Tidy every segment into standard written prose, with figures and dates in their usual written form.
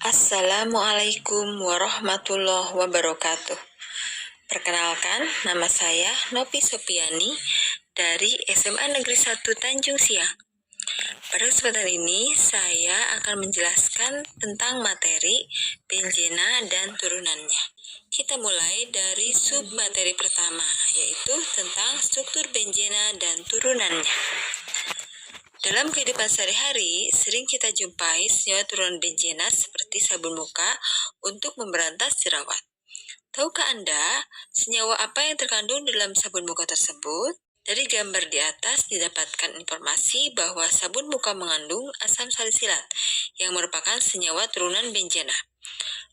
Assalamualaikum warahmatullahi wabarakatuh. Perkenalkan, nama saya Novi Sopiani dari SMA Negeri 1 Tanjung Siang. Pada kesempatan ini, saya akan menjelaskan tentang materi benjena dan turunannya. Kita mulai dari submateri pertama, yaitu tentang struktur benjena dan turunannya. Dalam kehidupan sehari-hari, sering kita jumpai senyawa turunan benjena seperti sabun muka untuk memberantas jerawat. Tahukah Anda senyawa apa yang terkandung dalam sabun muka tersebut? Dari gambar di atas didapatkan informasi bahwa sabun muka mengandung asam salisilat yang merupakan senyawa turunan benjena.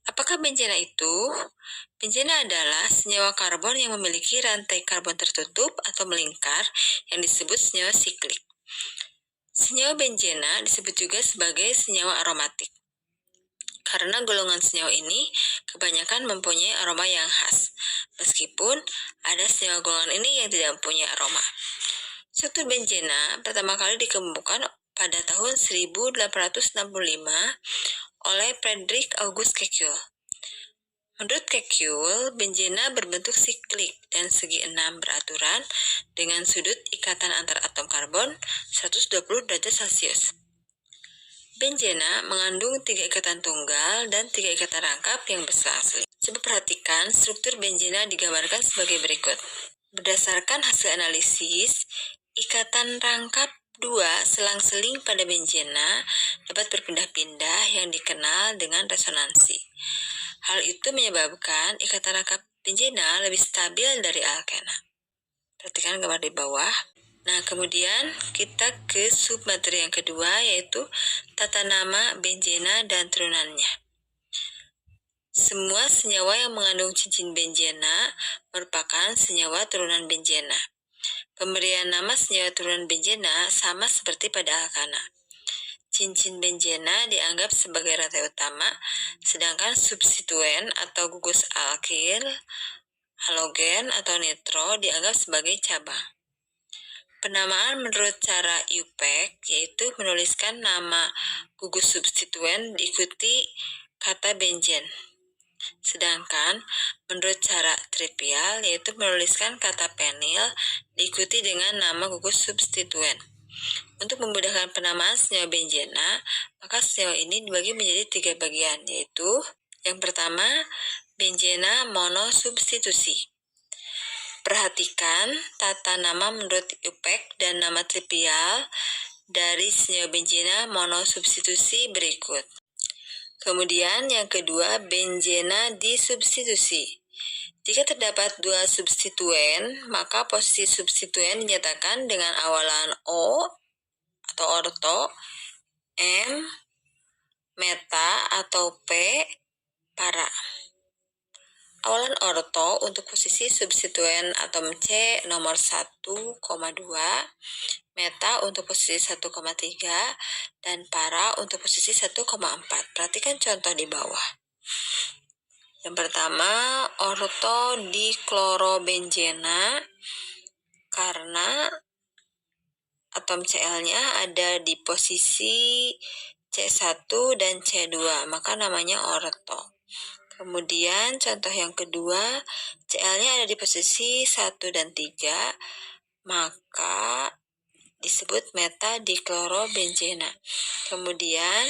Apakah benjena itu? Benjena adalah senyawa karbon yang memiliki rantai karbon tertutup atau melingkar yang disebut senyawa siklik. Senyawa benjena disebut juga sebagai senyawa aromatik. Karena golongan senyawa ini kebanyakan mempunyai aroma yang khas, meskipun ada senyawa golongan ini yang tidak mempunyai aroma. Struktur benjena pertama kali dikemukakan pada tahun 1865 oleh Friedrich August Kekulé. Menurut Kekulé, benjena berbentuk siklik dan segi enam beraturan dengan sudut ikatan antar atom karbon 120 derajat Celcius. Benjena mengandung 3 ikatan tunggal dan 3 ikatan rangkap yang berselang-seling. Coba perhatikan struktur benjena digambarkan sebagai berikut. Berdasarkan hasil analisis, ikatan rangkap 2 selang-seling pada benjena dapat berpindah-pindah yang dikenal dengan resonansi. Hal itu menyebabkan ikatan rangkap benjena lebih stabil dari alkena. Perhatikan gambar di bawah. Nah, kemudian kita ke submateri yang kedua, yaitu tata nama benjena dan turunannya. Semua senyawa yang mengandung cincin benjena merupakan senyawa turunan benjena. Pemberian nama senyawa turunan benjena sama seperti pada alkana. Cincin benjena dianggap sebagai rantai utama, sedangkan substituen atau gugus alkil, halogen atau nitro dianggap sebagai cabang. Penamaan menurut cara IUPAC yaitu menuliskan nama gugus substituen diikuti kata benzen. Sedangkan menurut cara trivial yaitu menuliskan kata penil diikuti dengan nama gugus substituen. Untuk memudahkan penamaan senyawa benjena, maka senyawa ini dibagi menjadi 3 bagian, yaitu yang pertama, benjena monosubstitusi. Perhatikan tata nama menurut IUPAC dan nama trivial dari senyawa benjena monosubstitusi berikut. Kemudian yang kedua, benjena disubstitusi. Jika terdapat 2 substituen, maka posisi substituen dinyatakan dengan awalan O atau orto, M, meta atau P, para. Awalan orto untuk posisi substituen atom C nomor 1,2, meta untuk posisi 1,3, dan para untuk posisi 1,4. Perhatikan contoh di bawah. Yang pertama, orto diklorobenzena karena atom Cl-nya ada di posisi C1 dan C2, maka namanya orto. Kemudian contoh yang kedua, Cl-nya ada di posisi 1 dan 3, maka disebut meta diklorobenzena. Kemudian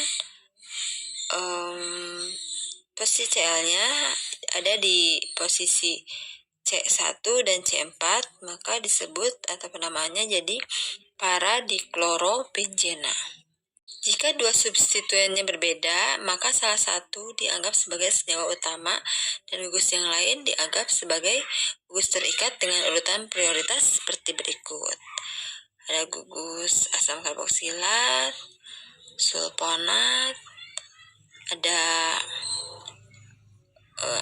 posisi Cl-nya ada di posisi C1 dan C4, maka disebut atau penamaannya jadi para diklorobenzena. Jika 2 substituennya berbeda, maka salah satu dianggap sebagai senyawa utama dan gugus yang lain dianggap sebagai gugus terikat dengan urutan prioritas seperti berikut. Ada gugus asam karboksilat, sulfonat, ada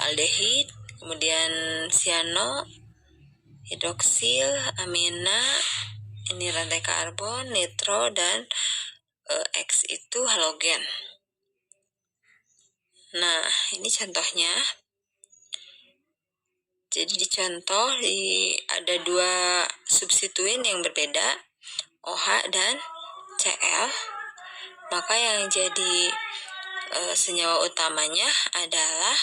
aldehid, kemudian siano, hidroksil, amina, ini rantai karbon, nitro, dan X itu halogen. Nah, ini contohnya. Jadi di contoh ada 2 substituen yang berbeda, OH dan Cl. Maka yang jadi senyawa utamanya adalah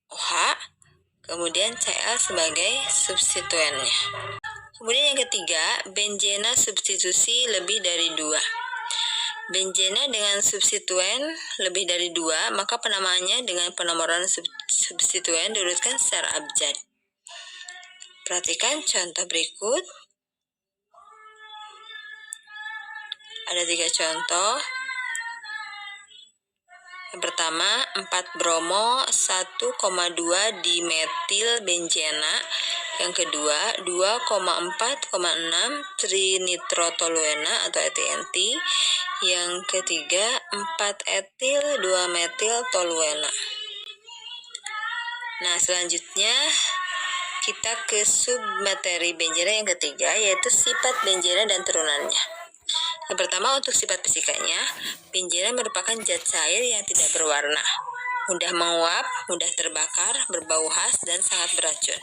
OH, kemudian Cl sebagai substituennya. Kemudian yang ketiga, benzena substitusi lebih dari 2. Benzena dengan substituen lebih dari 2, maka penamaannya dengan penomoran substituen diurutkan secara abjad. Perhatikan contoh berikut. Ada 3 contoh. Yang pertama, 4 bromo 1,2 dimetil benzena. Yang kedua, 2,4,6 trinitrotoluena atau ETNT. Yang ketiga, 4 etil 2 metil toluena. Nah, selanjutnya kita ke submateri benzena yang ketiga, yaitu sifat benzena dan turunannya. Yang pertama, untuk sifat fisikanya, benzena merupakan zat cair yang tidak berwarna, mudah menguap, mudah terbakar, berbau khas, dan sangat beracun.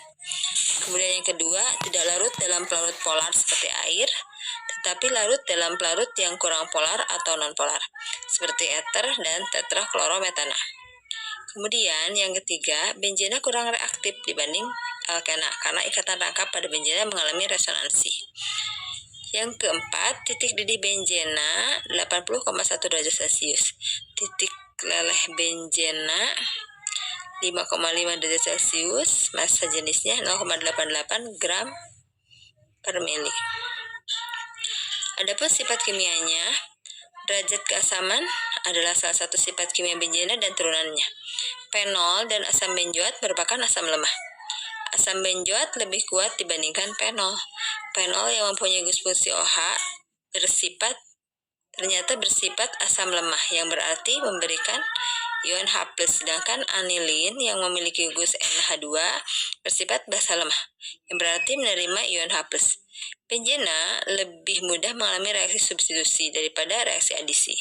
Kemudian yang kedua, tidak larut dalam pelarut polar seperti air, tetapi larut dalam pelarut yang kurang polar atau non-polar, seperti eter dan tetraklorometana. Kemudian yang ketiga, benzena kurang reaktif dibanding alkena, karena ikatan rangkap pada benzena mengalami resonansi. Yang keempat, titik didih benzena 80,1 derajat Celcius. Titik leleh benzena 5,5 derajat Celcius. Massa jenisnya 0,88 gram per mili. Adapun sifat kimianya, derajat keasaman adalah salah satu sifat kimia benzena dan turunannya. Fenol dan asam benzoat merupakan asam lemah. Asam benzoat lebih kuat dibandingkan fenol. Fenol yang mempunyai gus fungsi OH ternyata bersifat asam lemah, yang berarti memberikan ion H+, sedangkan anilin yang memiliki gus NH2 bersifat basa lemah, yang berarti menerima ion H+. Benzena lebih mudah mengalami reaksi substitusi daripada reaksi adisi.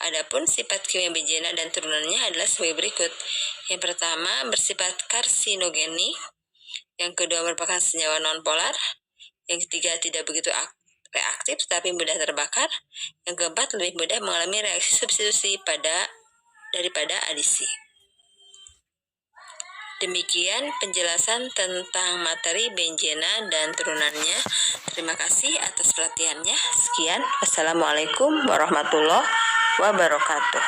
Adapun sifat kimia benzena dan turunannya adalah sebagai berikut. Yang pertama, bersifat karsinogenik. Yang kedua, merupakan senyawa nonpolar. Yang ketiga, tidak begitu reaktif tetapi mudah terbakar. Yang keempat, lebih mudah mengalami reaksi substitusi daripada adisi. Demikian penjelasan tentang materi benzena dan turunannya. Terima kasih atas perhatiannya. Sekian. Wassalamualaikum warahmatullahi wabarakatuh.